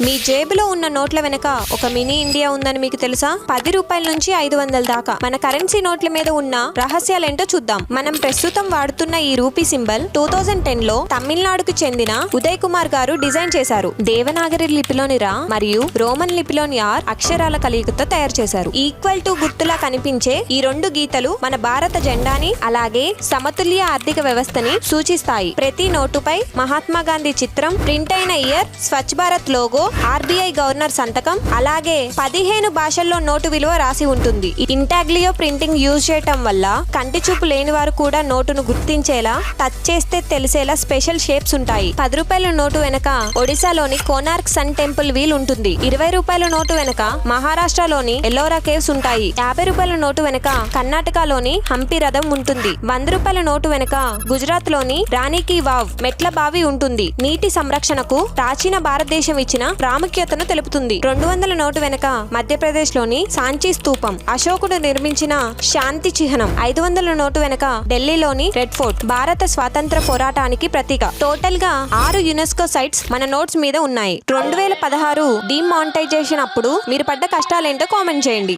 మీ జేబులో ఉన్న నోట్ల వెనక ఒక మినీ ఇండియా ఉందని మీకు తెలుసా? 10 రూపాయల నుంచి 500 దాకా మన కరెన్సీ నోట్ల మీద ఉన్న రహస్యాలేంటో చూద్దాం. మనం ప్రస్తుతం వాడుతున్న ఈ రూపీ సింబల్ 2010లో తమిళనాడుకు చెందిన ఉదయ్ కుమార్ గారు డిజైన్ చేశారు. దేవనాగరి లిపిలోని రా మరియు రోమన్ లిపిలోని ఆర్ అక్షరాల కలయికతో తయారు చేశారు. ఈక్వల్ టు గుర్తులా కనిపించే ఈ రెండు గీతలు మన భారత జెండాని అలాగే సమతుల్య ఆర్థిక వ్యవస్థని సూచిస్తాయి. ప్రతి నోటుపై మహాత్మా గాంధీ చిత్రం, ప్రింట్ అయిన year, Swachh Bharat logo, RBI governor సంతకం, అలాగే 15 భాషల్లో నోటు విలువ రాసి ఉంటుంది. ఇంటాగ్లియో ప్రింటింగ్ యూజ్ చేయటం వల్ల కంటి చూపు లేని వారు కూడా నోటును గుర్తించేలా, టచ్ చేస్తే తెలిసేలా స్పెషల్ షేప్స్ ఉంటాయి. 10 రూపాయల నోటు వెనక ఒడిశాలోని కోనార్క్ సన్ టెంపుల్ వీల్ ఉంటుంది. 20 రూపాయల నోటు వెనక మహారాష్ట్రలోని ఎల్లోరా కేవ్స్ ఉంటాయి. 50 రూపాయల నోటు వెనక కర్ణాటకలోని హంపి రథం ఉంటుంది. 100 రూపాయల నోటు వెనక గుజరాత్ లోని రాణికి వావ్ మెట్ల బావి ఉంటుంది. నీటి సంరక్షణకు ప్రాచీన భారతదేశం ఇచ్చిన ప్రాముఖ్యతను తెలుపుతుంది. 200 నోటు వెనక మధ్యప్రదేశ్ లోని సాంచీ స్తూపం, అశోకుడు నిర్మించిన శాంతి చిహ్నం. 500 నోటు వెనక ఢిల్లీలోని రెడ్ ఫోర్ట్, భారత స్వాతంత్ర పోరాటానికి ప్రతీక. టోటల్ గా 6 యునెస్కో సైట్స్ మన నోట్స్ మీద ఉన్నాయి. 2016 డిమానిటైజేషన్ అప్పుడు మీరు పడ్డ కష్టాలేంటో కామెంట్ చేయండి.